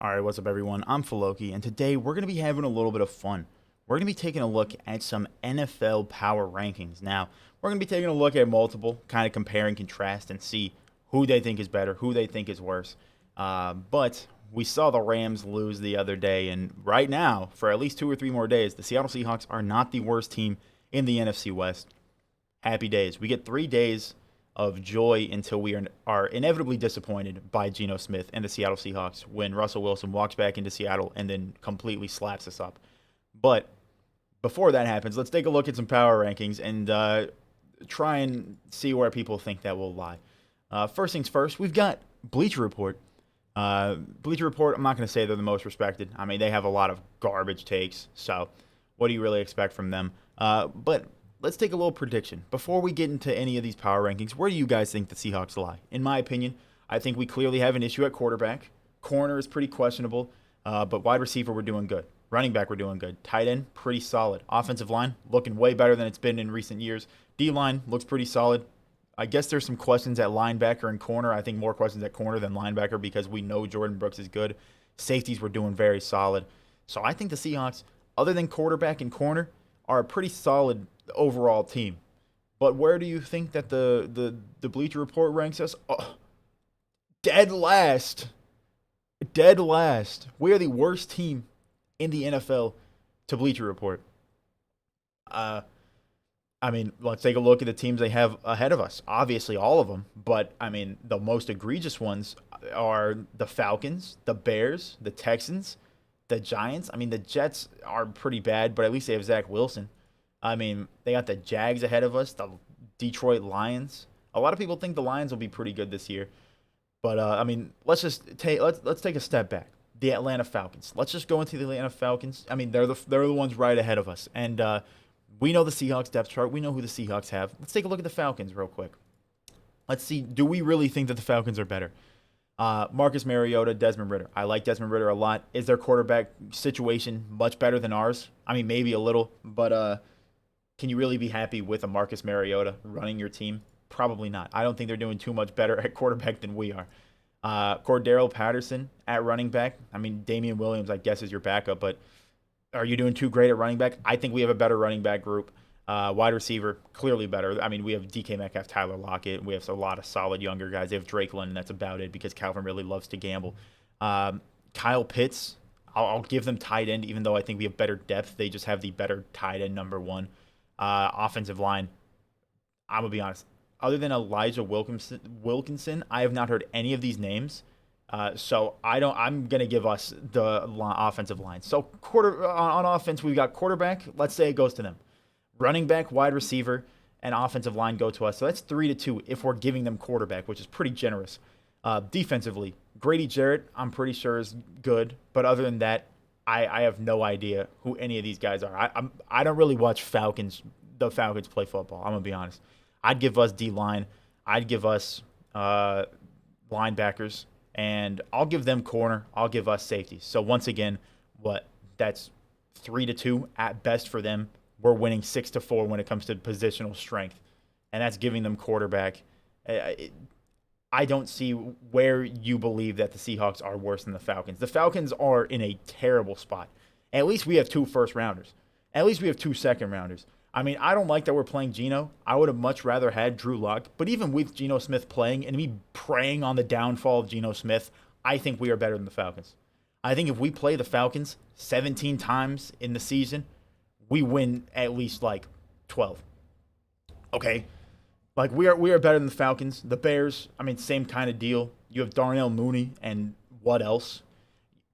All right, what's up, everyone? I'm Filoki, and today we're going to be having a little bit of fun. We're going to be taking a look at some NFL power rankings. Now, we're going to be taking a look at multiple, kind of compare and contrast and see who they think is better, who they think is worse. But we saw the Rams lose the other day, and right now, for at least 2 or 3 more days, the Seattle Seahawks are not the worst team in the NFC West. Happy days. We get 3 days of joy until we are inevitably disappointed by Geno Smith and the Seattle Seahawks when Russell Wilson walks back into Seattle and then completely slaps us up. But before that happens, let's take a look at some power rankings and try and see where people think that will lie. First things first, we've got Bleacher Report. Bleacher Report, I'm not going to say they're the most respected. I mean, they have a lot of garbage takes, so what do you really expect from them? But let's take a little prediction. Before we get into any of these power rankings, where do you guys think the Seahawks lie? In my opinion, I think we clearly have an issue at quarterback. Corner is pretty questionable, but wide receiver, we're doing good. Running back, we're doing good. Tight end, pretty solid. Offensive line, looking way better than it's been in recent years. D-line looks pretty solid. I guess there's some questions at linebacker and corner. I think more questions at corner than linebacker because we know Jordan Brooks is good. Safeties, we're doing very solid. So I think the Seahawks, other than quarterback and corner, are a pretty solid overall team. But where do you think that the Bleacher Report ranks us? Oh, dead last. Dead last. We are the worst team in the NFL to Bleacher Report. I mean, let's take a look at the teams they have ahead of us. Obviously, all of them. But, I mean, the most egregious ones are the Falcons, the Bears, the Texans, the Giants. I mean, the Jets are pretty bad, but at least they have Zach Wilson. I mean, they got the Jags ahead of us, the Detroit Lions. A lot of people think the Lions will be pretty good this year. But, I mean, let's take a step back. The Atlanta Falcons. Let's just go into the Atlanta Falcons. I mean, they're the ones right ahead of us. And we know the Seahawks depth chart. We know who the Seahawks have. Let's take a look at the Falcons real quick. Let's see, do we really think that the Falcons are better? Marcus Mariota, Desmond Ridder. I like Desmond Ridder a lot. Is their quarterback situation much better than ours? I mean, maybe a little, but can you really be happy with a Marcus Mariota running your team? Probably not. I don't think they're doing too much better at quarterback than we are. Cordero Patterson at running back. I mean, Damian Williams, I guess, is your backup, but are you doing too great at running back? I think we have a better running back group. Wide receiver, clearly better. I mean, we have DK Metcalf, Tyler Lockett. We have a lot of solid younger guys. They have Drake London. That's about it because Calvin really loves to gamble. Kyle Pitts, I'll give them tight end, even though I think we have better depth. They just have the better tight end number one. Offensive line, I'm going to be honest. Other than Elijah Wilkinson, I have not heard any of these names. So I'm gonna give us the offensive line. So on offense, we've got quarterback. Let's say it goes to them. Running back, wide receiver, and offensive line go to us. So that's 3-2 if we're giving them quarterback, which is pretty generous. Defensively, Grady Jarrett, I'm pretty sure is good, but other than that, I have no idea who any of these guys are. I don't really watch the Falcons play football. I'm gonna be honest. I'd give us D line. I'd give us linebackers. And I'll give them corner. I'll give us safety. So once again, that's 3-2 at best for them. We're winning 6-4 when it comes to positional strength, and that's giving them quarterback. I don't see where you believe that the Seahawks are worse than the Falcons. The Falcons are in a terrible spot. At least we have 2 first-rounders. At least we have 2 second-rounders. I mean, I don't like that we're playing Geno. I would have much rather had Drew Lock. But even with Geno Smith playing and me praying on the downfall of Geno Smith, I think we are better than the Falcons. I think if we play the Falcons 17 times in the season, we win at least like 12. Okay? Like we are better than the Falcons. The Bears, I mean, same kind of deal. You have Darnell Mooney and what else?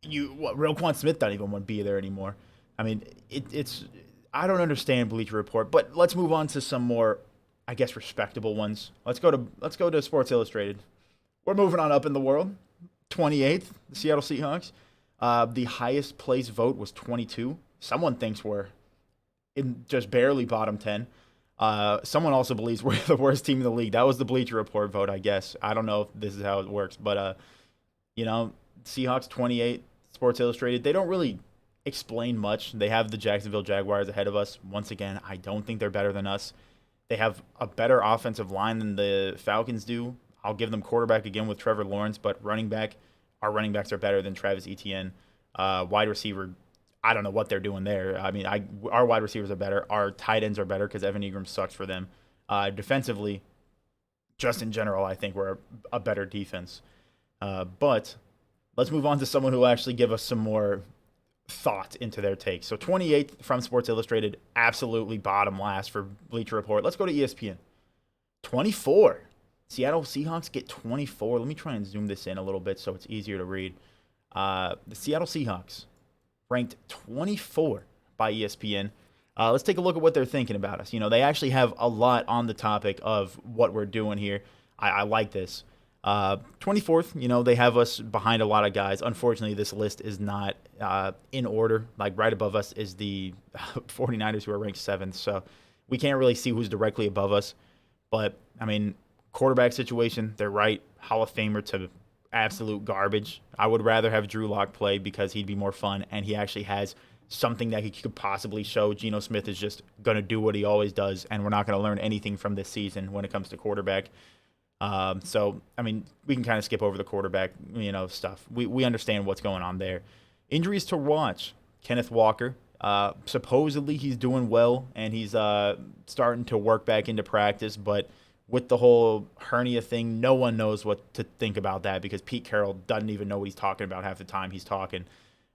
Roquan Smith don't even want to be there anymore. I mean, it's I don't understand Bleacher Report, but let's move on to some more, I guess, respectable ones. Let's go to Sports Illustrated. We're moving on up in the world. 28th, the Seattle Seahawks. The highest place vote was 22. Someone thinks we're in just barely bottom 10. Someone also believes we're the worst team in the league. That was the Bleacher Report vote, I guess. I don't know if this is how it works, but Seahawks 28, Sports Illustrated. They don't really explain much. They have the Jacksonville Jaguars ahead of us. Once again, I don't think they're better than us. They have a better offensive line than the Falcons do. I'll give them quarterback again with Trevor Lawrence, but running back, Our running backs are better than Travis Etienne. Wide receiver, I don't know what they're doing there. I mean, our wide receivers are better. Our tight ends are better because Evan Ingram sucks for them. Defensively, just in general, I think we're a better defense. But let's move on to someone who will actually give us some more thought into their takes. So 28th from Sports Illustrated, absolutely bottom last for Bleacher Report. Let's go to ESPN. 24. Seattle Seahawks get 24. Let me try and zoom this in a little bit so it's easier to read. The Seattle Seahawks ranked 24 by ESPN. Let's take a look at what they're thinking about us. You know, they actually have a lot on the topic of what we're doing here. I like this. 24th, you know, they have us behind a lot of guys. Unfortunately, this list is not in order. Like right above us is the 49ers, who are ranked 7th. So we can't really see who's directly above us. But, I mean, quarterback situation, they're right. Hall of Famer to absolute garbage. I would rather have Drew Lock play because he'd be more fun, and he actually has something that he could possibly show. Geno Smith is just going to do what he always does, and we're not going to learn anything from this season when it comes to quarterback. So, I mean, we can kind of skip over the quarterback, you know, stuff. We understand what's going on there. Injuries to watch. Kenneth Walker. Supposedly he's doing well, and he's starting to work back into practice, but with the whole hernia thing, no one knows what to think about that because Pete Carroll doesn't even know what he's talking about half the time he's talking.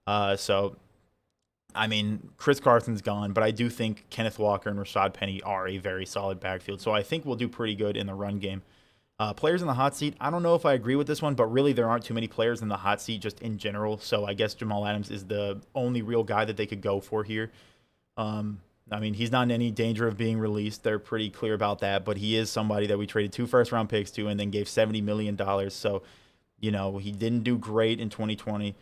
So, I mean, Chris Carson's gone, but I do think Kenneth Walker and Rashad Penny are a very solid backfield. So I think we'll do pretty good in the run game. Players in the hot seat, I don't know if I agree with this one, but really there aren't too many players in the hot seat just in general. So I guess Jamal Adams is the only real guy that they could go for here. I mean, he's not in any danger of being released. They're pretty clear about that, but he is somebody that we traded 2 first-round picks to and then gave $70 million. So, you know, he didn't do great in 2020. He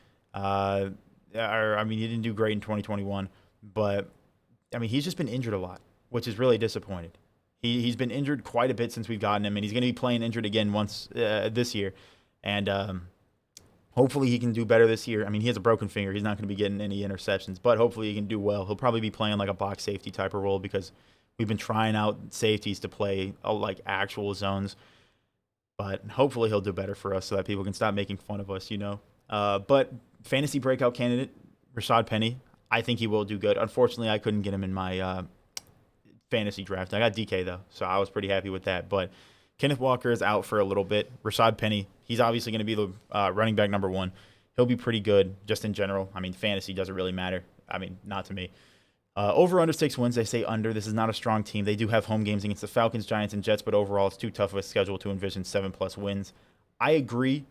didn't do great in 2021. But, I mean, he's just been injured a lot, which is really disappointing. He's been injured quite a bit since we've gotten him, and he's going to be playing injured again once this year. And hopefully he can do better this year. I mean, he has a broken finger. He's not going to be getting any interceptions, but hopefully he can do well. He'll probably be playing like a box safety type of role because we've been trying out safeties to play like actual zones. But hopefully he'll do better for us so that people can stop making fun of us, you know. But fantasy breakout candidate, Rashad Penny, I think he will do good. Unfortunately, I couldn't get him in my fantasy draft. I got DK, though, so I was pretty happy with that. But Kenneth Walker is out for a little bit. Rashad Penny, he's obviously going to be the running back number 1. He'll be pretty good just in general. I mean, fantasy doesn't really matter. I mean, not to me. Over under 6 wins. They say under. This is not a strong team. They do have home games against the Falcons, Giants, and Jets, but overall it's too tough of a schedule to envision 7+ wins. I agree.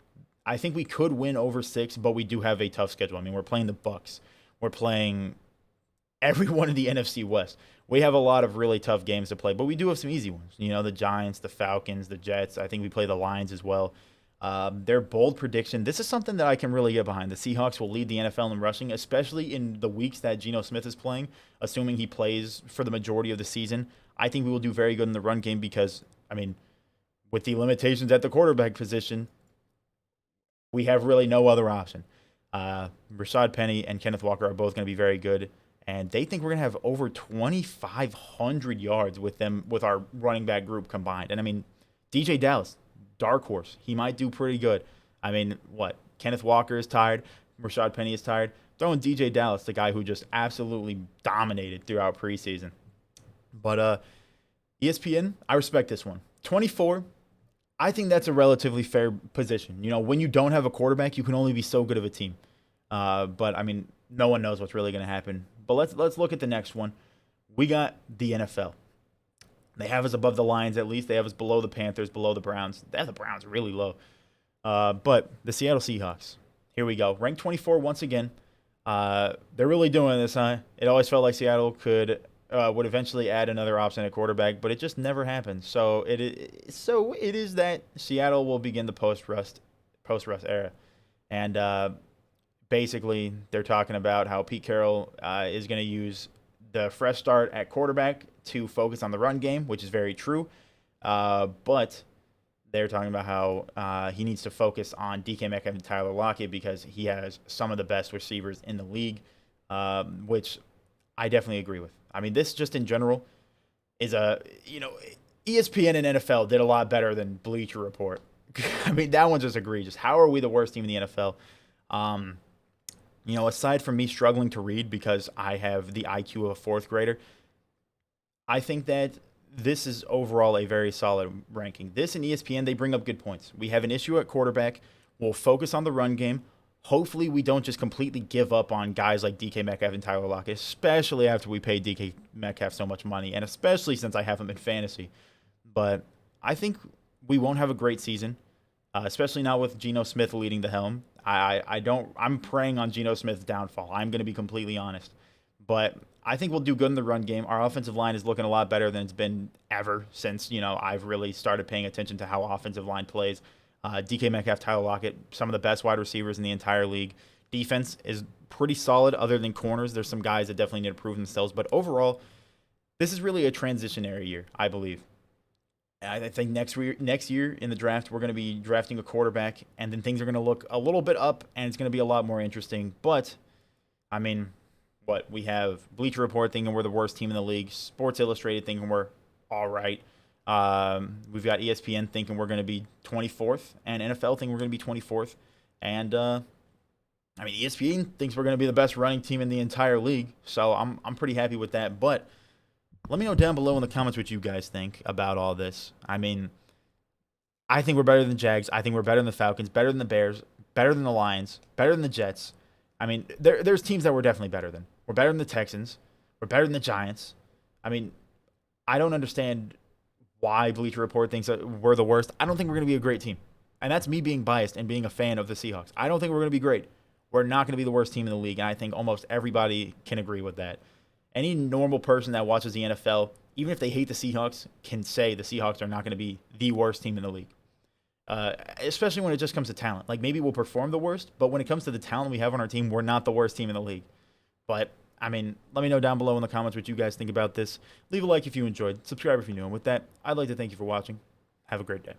I think we could win over 6, but we do have a tough schedule. I mean, we're playing the Bucs. We're playing everyone in the NFC West. We have a lot of really tough games to play, but we do have some easy ones. You know, the Giants, the Falcons, the Jets. I think we play the Lions as well. Their bold prediction. This is something that I can really get behind. The Seahawks will lead the NFL in rushing, especially in the weeks that Geno Smith is playing, assuming he plays for the majority of the season. I think we will do very good in the run game because, I mean, with the limitations at the quarterback position, we have really no other option. Rashad Penny and Kenneth Walker are both going to be very good. And they think we're going to have over 2,500 yards with them, with our running back group combined. And I mean, DJ Dallas, dark horse. He might do pretty good. I mean, what? Kenneth Walker is tired. Rashad Penny is tired. Throwing DJ Dallas, the guy who just absolutely dominated throughout preseason. But ESPN, I respect this one. 24, I think that's a relatively fair position. You know, when you don't have a quarterback, you can only be so good of a team. But, I mean, no one knows what's really going to happen. But let's look at the next one. We got the NFL. They have us above the Lions at least. They have us below the Panthers, below the Browns. They have the Browns really low. But the Seattle Seahawks. Here we go. Ranked 24 once again. They're really doing this, huh? It always felt like Seattle would eventually add another option at quarterback, but it just never happened. So it is that Seattle will begin the post-Russ era. And basically, they're talking about how Pete Carroll is going to use the fresh start at quarterback to focus on the run game, which is very true. But they're talking about how he needs to focus on DK Metcalf and Tyler Lockett because he has some of the best receivers in the league, which I definitely agree with. I mean, this just in general is ESPN and NFL did a lot better than Bleacher Report. I mean, that one's just egregious. How are we the worst team in the NFL? Um, aside from me struggling to read because I have the IQ of a fourth grader, I think that this is overall a very solid ranking. This and ESPN, they bring up good points. We have an issue at quarterback. We'll focus on the run game. Hopefully, we don't just completely give up on guys like DK Metcalf and Tyler Lockett, especially after we paid DK Metcalf so much money, and especially since I have him in fantasy. But I think we won't have a great season, especially not with Geno Smith leading the helm. I don't. I'm preying on Geno Smith's downfall. I'm going to be completely honest, but I think we'll do good in the run game. Our offensive line is looking a lot better than it's been ever since I've really started paying attention to how offensive line plays. DK Metcalf, Tyler Lockett, some of the best wide receivers in the entire league. Defense is pretty solid, other than corners. There's some guys that definitely need to prove themselves, but overall, this is really a transitionary year, I believe. I think next year in the draft, we're going to be drafting a quarterback, and then things are going to look a little bit up, and it's going to be a lot more interesting. But, I mean, we have Bleacher Report thinking we're the worst team in the league, Sports Illustrated thinking we're all right. We've got ESPN thinking we're going to be 24th, and NFL thinking we're going to be 24th. And, ESPN thinks we're going to be the best running team in the entire league, so I'm pretty happy with that. But let me know down below in the comments what you guys think about all this. I mean, I think we're better than the Jags. I think we're better than the Falcons, better than the Bears, better than the Lions, better than the Jets. I mean, there's teams that we're definitely better than. We're better than the Texans. We're better than the Giants. I mean, I don't understand why Bleacher Report thinks that we're the worst. I don't think we're going to be a great team. And that's me being biased and being a fan of the Seahawks. I don't think we're going to be great. We're not going to be the worst team in the league, and I think almost everybody can agree with that. Any normal person that watches the NFL, even if they hate the Seahawks, can say the Seahawks are not going to be the worst team in the league. Especially when it just comes to talent. Like, maybe we'll perform the worst, but when it comes to the talent we have on our team, we're not the worst team in the league. But, let me know down below in the comments what you guys think about this. Leave a like if you enjoyed. Subscribe if you're new. And with that, I'd like to thank you for watching. Have a great day.